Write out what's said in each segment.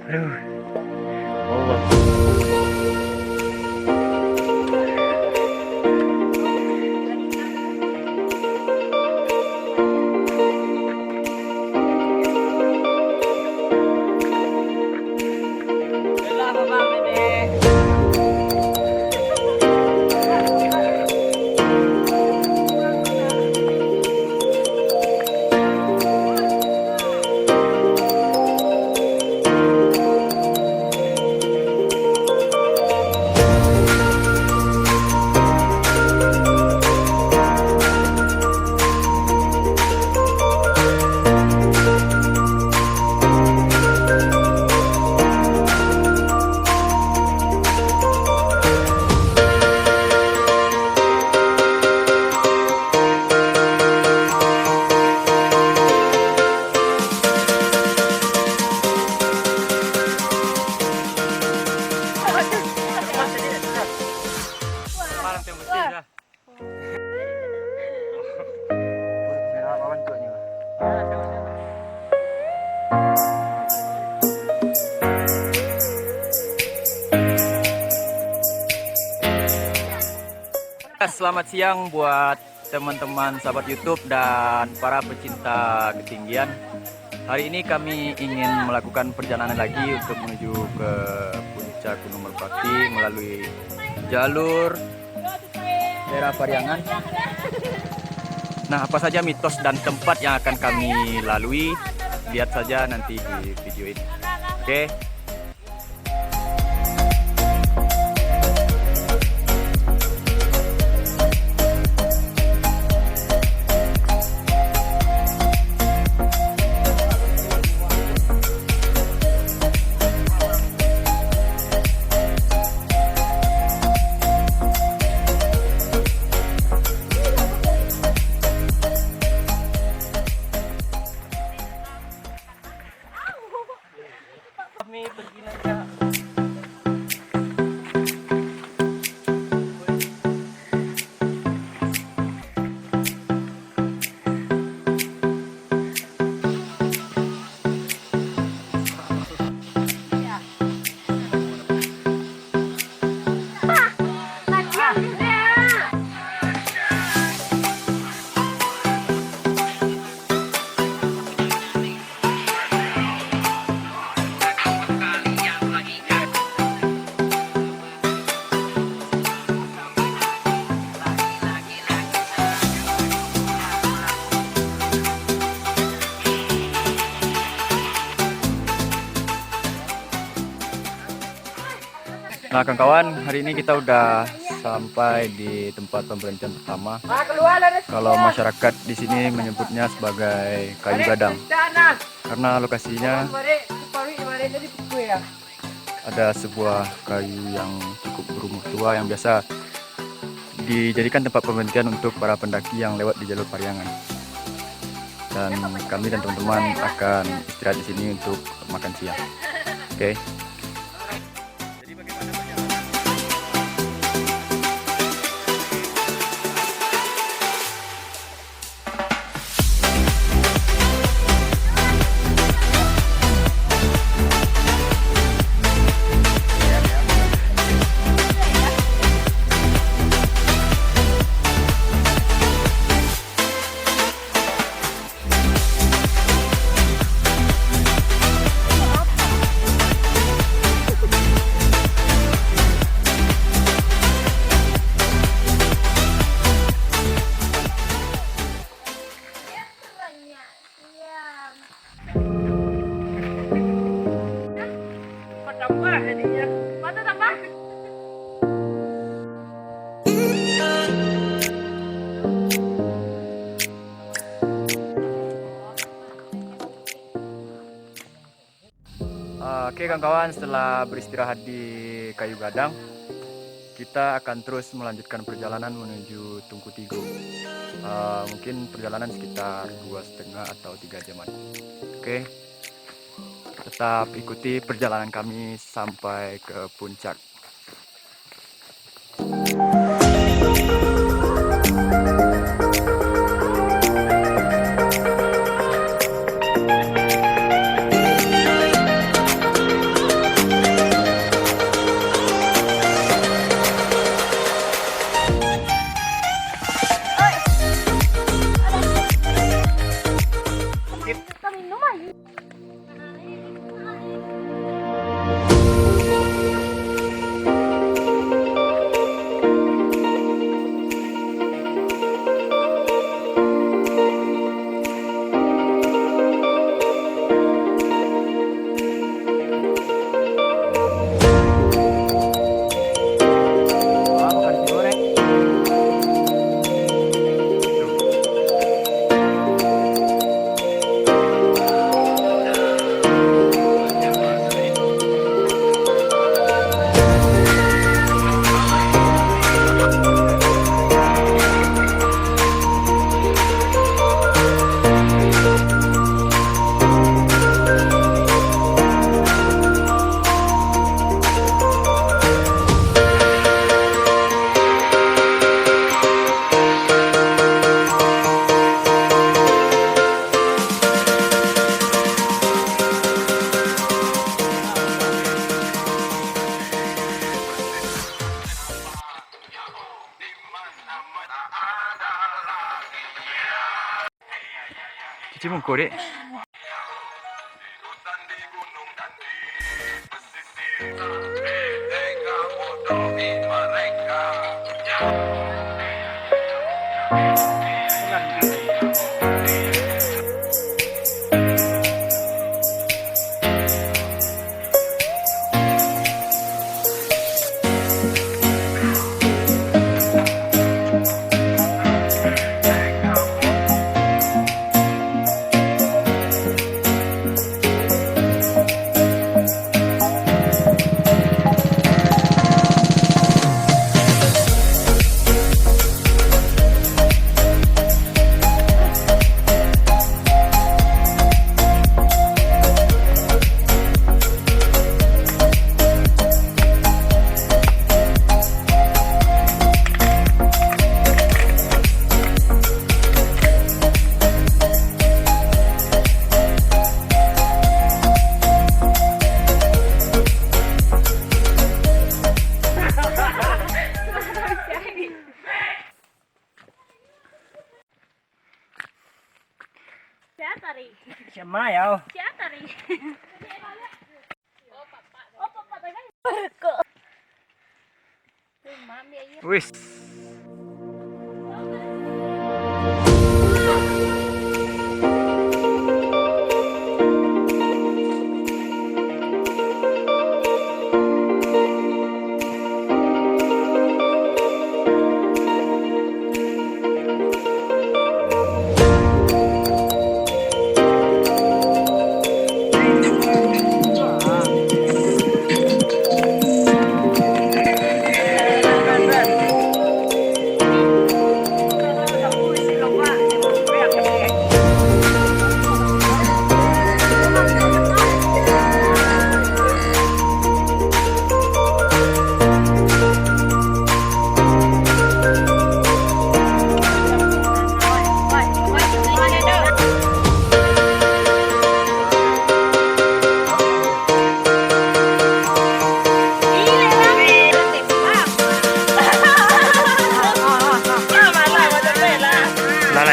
Aduh, Allah. Selamat siang buat teman-teman sahabat YouTube dan para pecinta ketinggian. Hari ini kami ingin melakukan perjalanan lagi untuk menuju ke puncak Gunung Merpati melalui jalur daerah Pariangan. Nah, apa saja mitos dan tempat yang akan kami lalui, lihat saja nanti di video ini. Oke. Kami pergi naik. Nah, kawan-kawan, hari ini kita udah sampai di tempat pemberhentian pertama. Kalau masyarakat di sini menyebutnya sebagai Kayu Gadang, karena lokasinya ada sebuah kayu yang cukup berumur tua yang biasa dijadikan tempat pemberhentian untuk para pendaki yang lewat di jalur Pariangan. Dan kami dan teman-teman akan istirahat di sini untuk makan siang. Oke. Oke kawan-kawan, setelah beristirahat di Kayu Gadang, kita akan terus melanjutkan perjalanan menuju Tungku Tigo. Mungkin perjalanan sekitar 2,5 atau 3 jaman. Oke, tetap ikuti perjalanan kami sampai ke puncak. kita minum aja. Cuci muka dek. Siapa ya? Wis.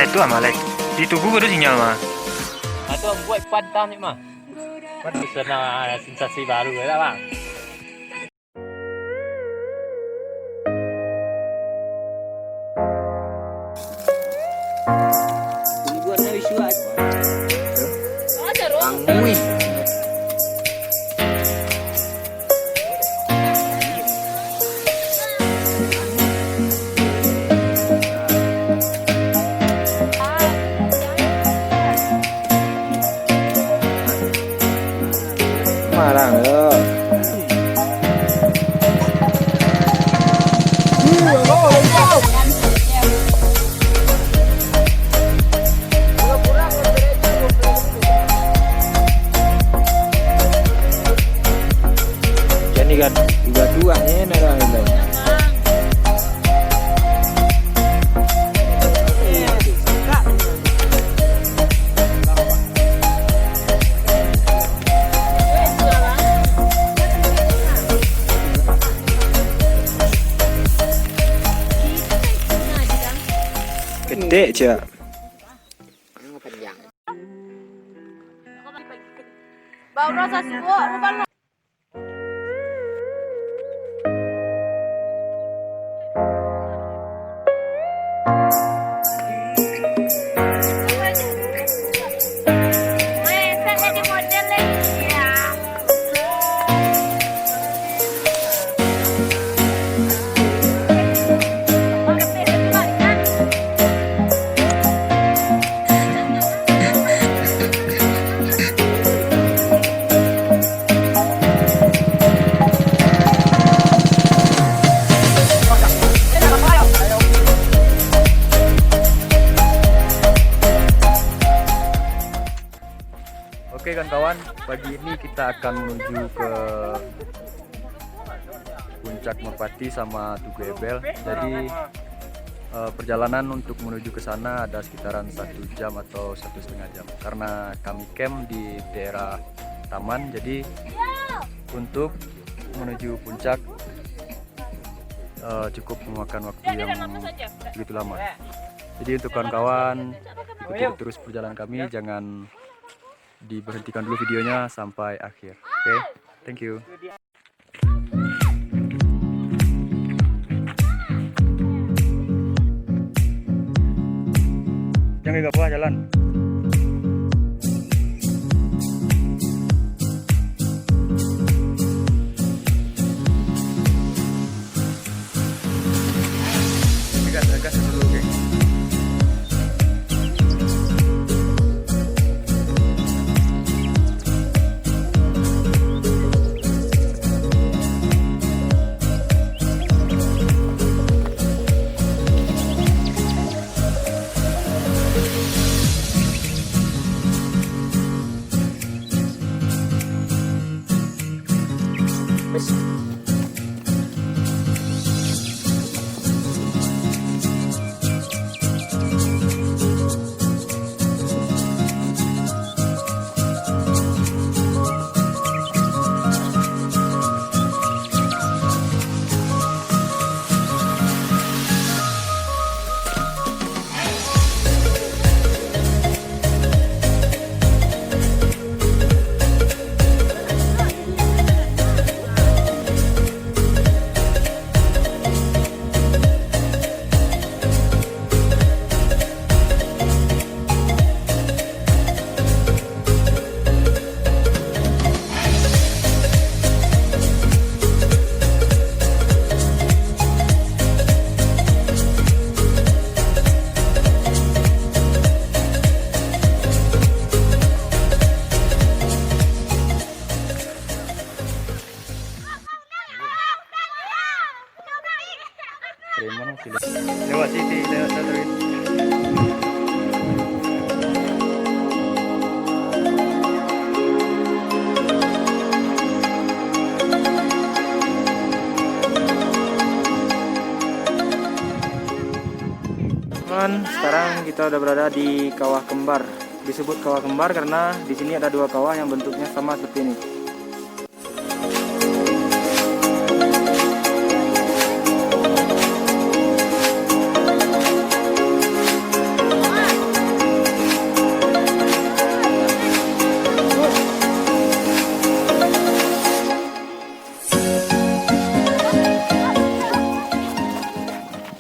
Itu malah ditunggu baru sinyal mah. Itu buat padam ni mah. Kan bisa na sensasi baru lah bang. Buatnya isu aja. Ada roh. Angui. Marang lo. Jadi kan dua-duanya nara ini. Gede aja. Bau rasa suwo, rupanya. Oke kawan-kawan, pagi ini kita akan menuju ke Puncak Merpati sama Tugu Ebel. Jadi perjalanan untuk menuju ke sana ada sekitaran 1 jam atau 1,5 jam. Karena kami camp di daerah taman, jadi untuk menuju puncak cukup memakan waktu yang begitu lama. Jadi untuk kawan-kawan, ikuti terus perjalanan kami, jangan diberhentikan dulu videonya sampai akhir. Oke, thank you. Jangan gak jalan. Gas dulu, oke. Lewat sini, lewat satu. Sekarang kita udah berada di Kawah Kembar. Disebut Kawah Kembar karena di sini ada 2 kawah yang bentuknya sama seperti ini.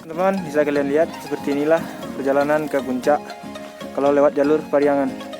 Teman-teman, bisa kalian lihat seperti inilah perjalanan ke puncak kalau lewat jalur Pariangan.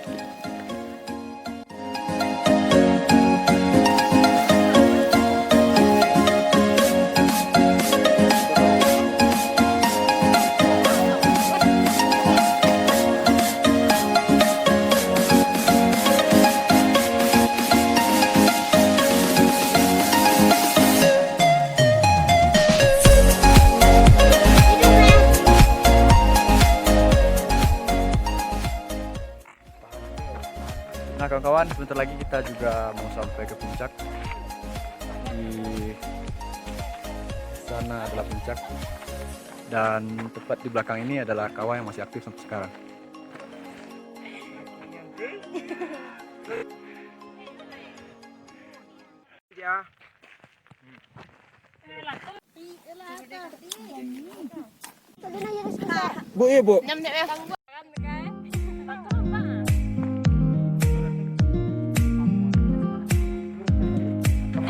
Nah kawan-kawan, sebentar lagi kita juga mau sampai ke puncak. Di sana adalah puncak, dan tepat di belakang ini adalah kawah yang masih aktif sampai sekarang. Bu, iya bu.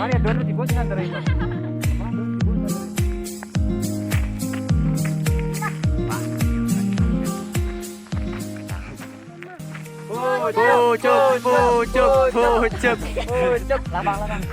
Mari dua di bos antara itu. Pucuk. Labang.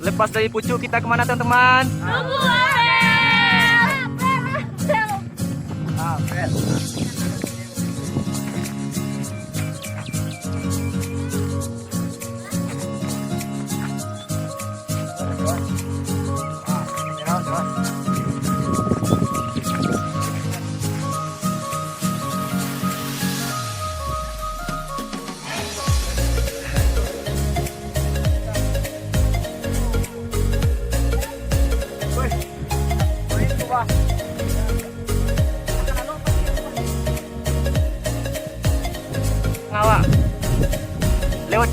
Lepas dari pucuk kita kemana teman-teman? Ngawak. Lewat